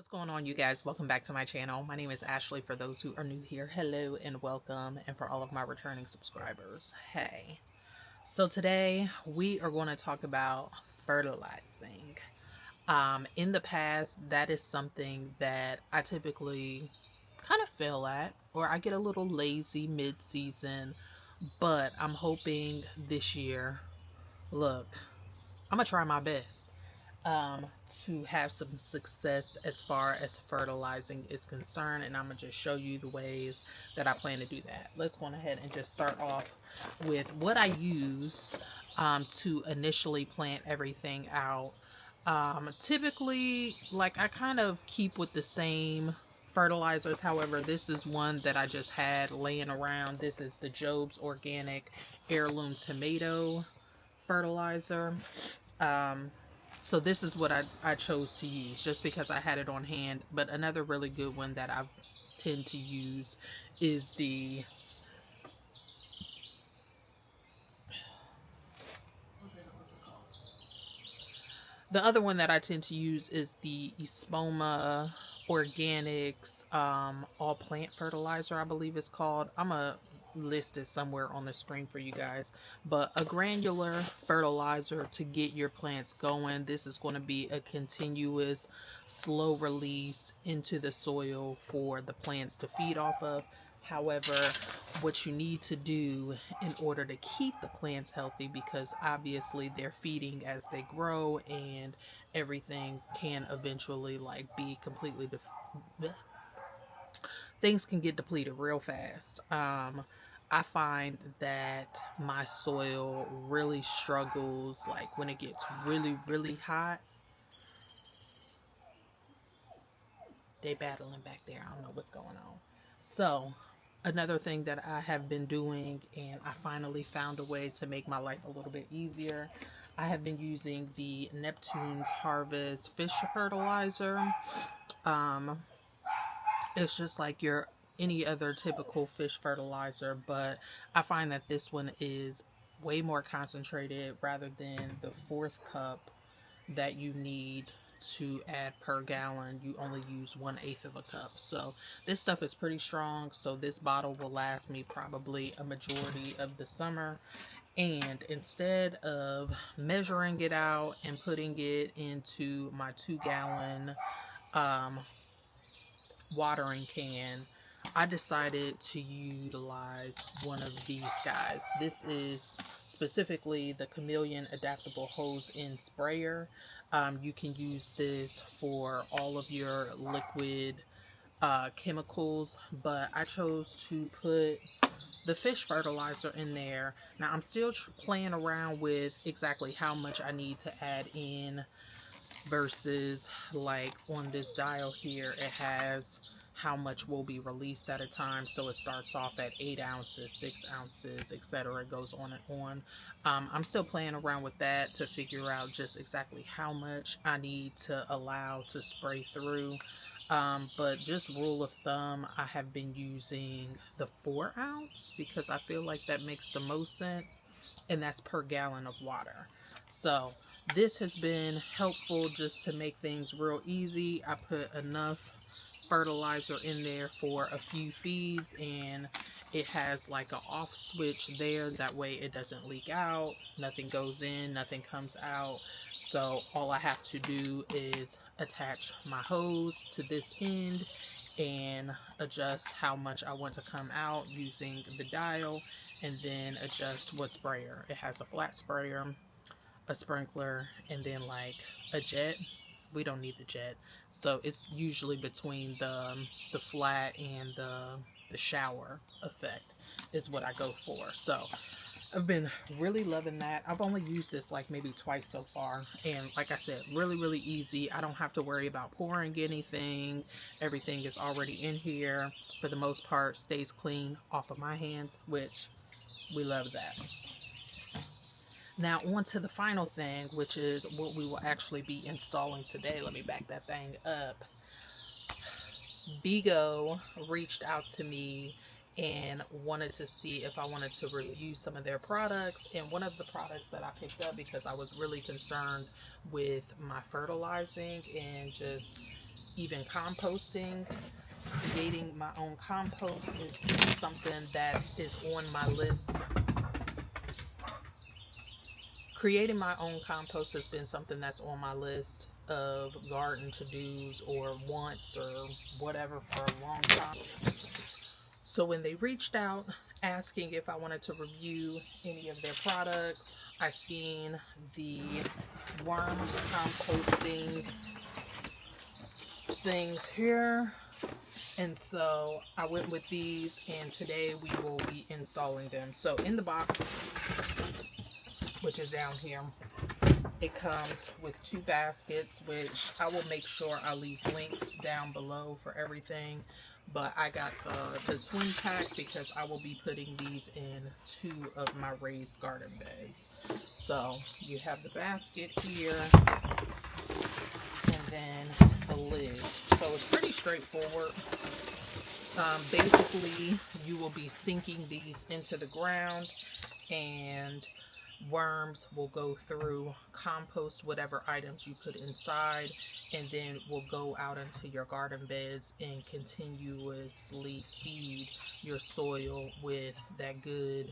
What's going on, you guys? Welcome back to my channel. My name is Ashley. For those who are new here, hello and welcome. And for all of my returning subscribers, hey. So today we are going to talk about fertilizing. In the past, that is something that I typically kind of fail at, or I get a little lazy mid-season, but I'm hoping this year, look, I'm going to try my best um, to have some success as far as fertilizing is concerned, and I'm gonna just show you the ways that I plan to do that. Let's go ahead and just start off with what I use to initially plant everything out. Typically, like, I kind of keep with the same fertilizers. However, this is one that I just had laying around. This is the Job's Organic Heirloom Tomato Fertilizer. um, so this is what I chose to use just because I had it on hand. But another really good one that I tend to use is the other one that I tend to use is the Espoma Organics all plant fertilizer, I believe it's called. I'm a list it somewhere on the screen for you guys, but a granular fertilizer to get your plants going. This is going to be a continuous slow release into the soil for the plants to feed off of. However, what you need to do in order to keep the plants healthy, because obviously they're feeding as they grow and everything can eventually like be completely things can get depleted real fast. I find that my soil really struggles like when it gets really hot. They battling back there. I don't know what's going on. So another thing that I have been doing, and I finally found a way to make my life a little bit easier, I have been using the Neptune's Harvest fish fertilizer. Um, it's just like your any other typical fish fertilizer, but I find that this one is way more concentrated rather than the fourth cup that you need to add per gallon. You only use 1/8 of a cup. So this stuff is pretty strong. So this bottle will last me probably a majority of the summer. And instead of measuring it out and putting it into my 2-gallon um, watering can, I decided to utilize one of these guys. This is specifically the Chameleon Adaptable Hose In Sprayer. You can use this for all of your liquid chemicals, but I chose to put the fish fertilizer in there. Now I'm still playing around with exactly how much I need to add in versus, like, on this dial here it has how much will be released at a time. So it starts off at 8 ounces, 6 ounces, etc. It goes on and on. I'm still playing around with that to figure out just exactly how much I need to allow to spray through. But just rule of thumb, I have been using the 4 ounce because I feel like that makes the most sense, and that's per gallon of water. So this has been helpful just to make things real easy. I put enough fertilizer in there for a few feeds, and it has like an off switch there. That way it doesn't leak out, nothing goes in, nothing comes out. So all I have to do is attach my hose to this end and adjust how much I want to come out using the dial, and then adjust what sprayer. It has a flat sprayer, a sprinkler, and then like a jet. We don't need the jet, so it's usually between the flat and the shower effect is what I go for. So I've been really loving that. I've only used this like maybe twice so far, and like I said, really easy. I don't have to worry about pouring anything. Everything is already in here for the most part, stays clean off of my hands, which we love that. Now on to the final thing, which is what we will actually be installing today. Let me back that thing up. Bigo reached out to me and wanted to see if I wanted to review some of their products. And one of the products that I picked up, because I was really concerned with my fertilizing and just even composting, creating my own compost is something that is on my list. Creating my own compost has been something that's on my list of garden to-dos or wants or whatever for a long time. So when they reached out asking if I wanted to review any of their products, I seen the worm composting things here. And so I went with these, and today we will be installing them. So in the box, which is down here, it comes with 2 baskets, which I will make sure I leave links down below for everything. But I got the twin pack because I will be putting these in 2 of my raised garden beds. So you have the basket here, and then the lid. So it's pretty straightforward. Basically, you will be sinking these into the ground, and worms will go through, compost whatever items you put inside, and then will go out into your garden beds and continuously feed your soil with that good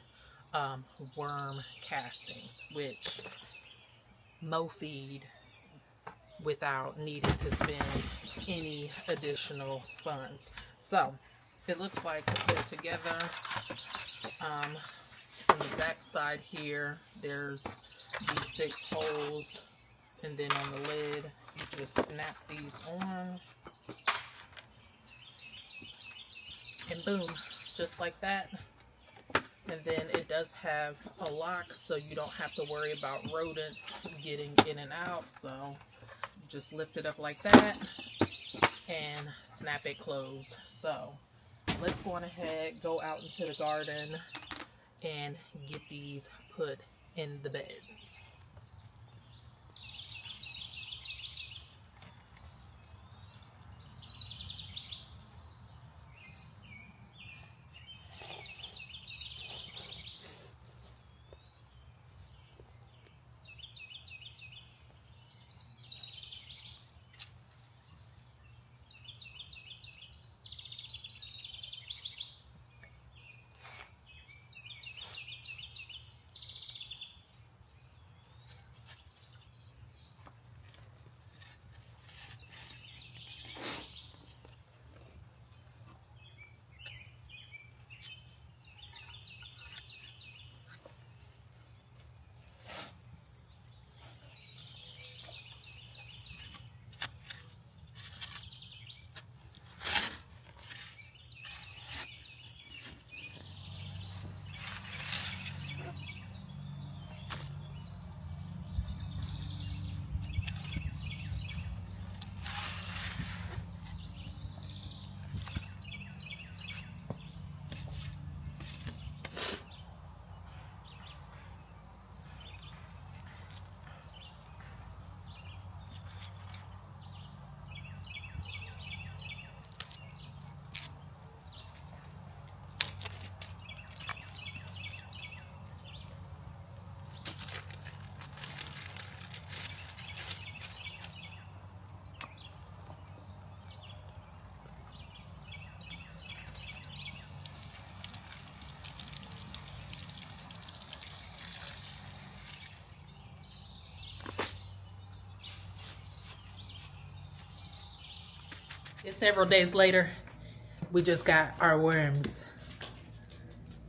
worm castings, which Mo feed without needing to spend any additional funds. So it looks like to put it together. On the back side here, there's these 6 holes, and then on the lid, you just snap these on, and boom, just like that. And then it does have a lock, so you don't have to worry about rodents getting in and out. So just lift it up like that and snap it closed. So let's go on ahead, go out into the garden, and get these put in the beds. It's several days later. We just got our worms.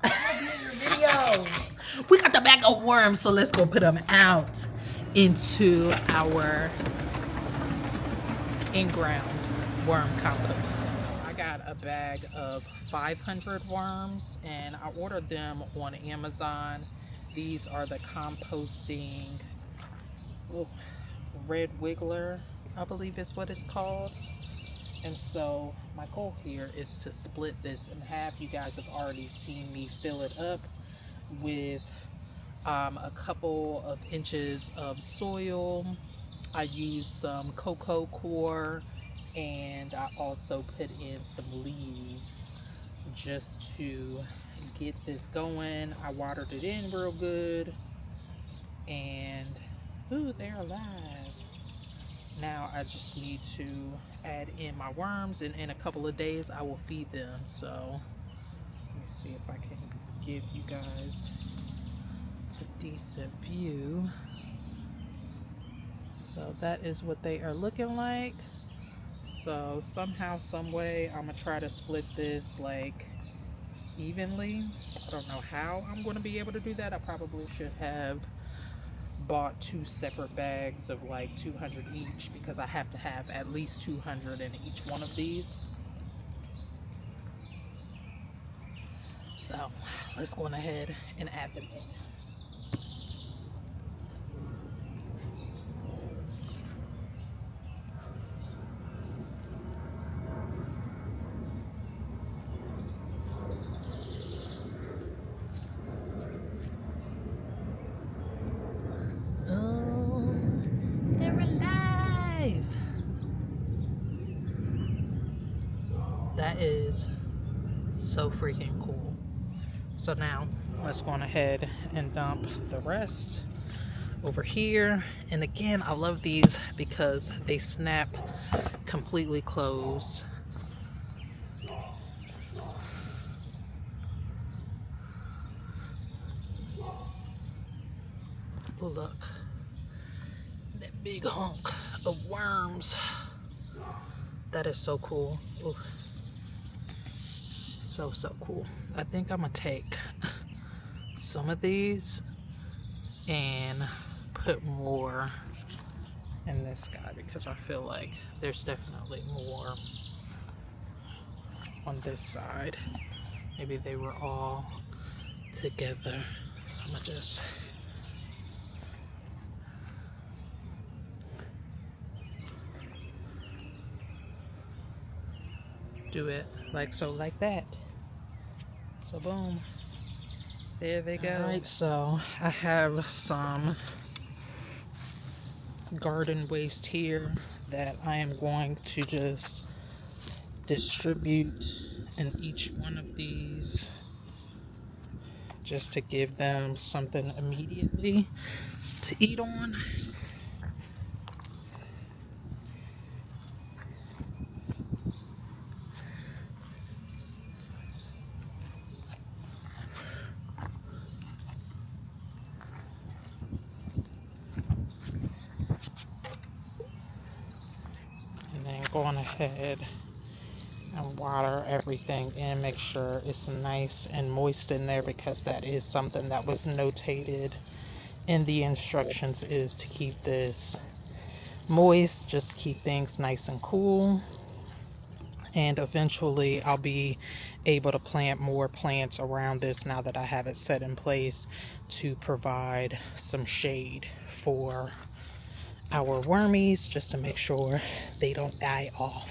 Video. We got the bag of worms, so let's go put them out into our in-ground worm compost. I got a bag of 500 worms, and I ordered them on Amazon. These are the composting red wiggler, I believe is what it's called. And so my goal here is to split this in half. You guys have already seen me fill it up with a couple of inches of soil. I used some cocoa coir, and I also put in some leaves just to get this going. I watered it in real good, and ooh, they're alive. Now I just need to add in my worms, and in a couple of days I will feed them. So let me see if I can give you guys a decent view. So that is what they are looking like. So somehow, some way, I'm gonna try to split this like evenly. I don't know how I'm going to be able to do that. I probably should have bought 2 separate bags of like 200 each, because I have to have at least 200 in each one of these. So let's go on ahead and add them in. Oh, they're alive! That is so freaking cool. So now let's go on ahead and dump the rest over here. And again, I love these because they snap completely closed. Oh, look, that big hunk of worms. That is so cool. Ooh. So cool. I think I'm gonna take some of these and put more in this guy, because I feel like there's definitely more on this side. Maybe they were all together. So I'm gonna just do it like so, like that. So boom, there they go. All right, so I have some garden waste here that I am going to just distribute in each one of these, just to give them something immediately to eat on. And then going ahead and water everything and make sure it's nice and moist in there, because that is something that was notated in the instructions, is to keep this moist, just keep things nice and cool. And eventually I'll be able to plant more plants around this, now that I have it set in place, to provide some shade for our wormies, just to make sure they don't die off.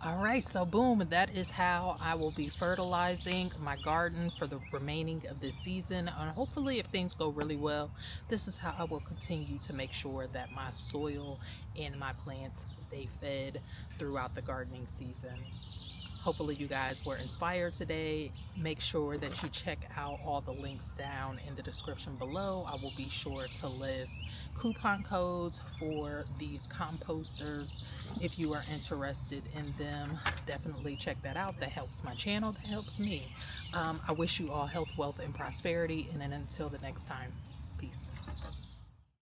Alright, so boom, that is how I will be fertilizing my garden for the remaining of this season. And hopefully, if things go really well, this is how I will continue to make sure that my soil and my plants stay fed throughout the gardening season. Hopefully you guys were inspired today. Make sure that you check out all the links down in the description below. I will be sure to list coupon codes for these composters. If you are interested in them, definitely check that out. That helps my channel, that helps me. I wish you all health, wealth, and prosperity. And then until the next time, peace.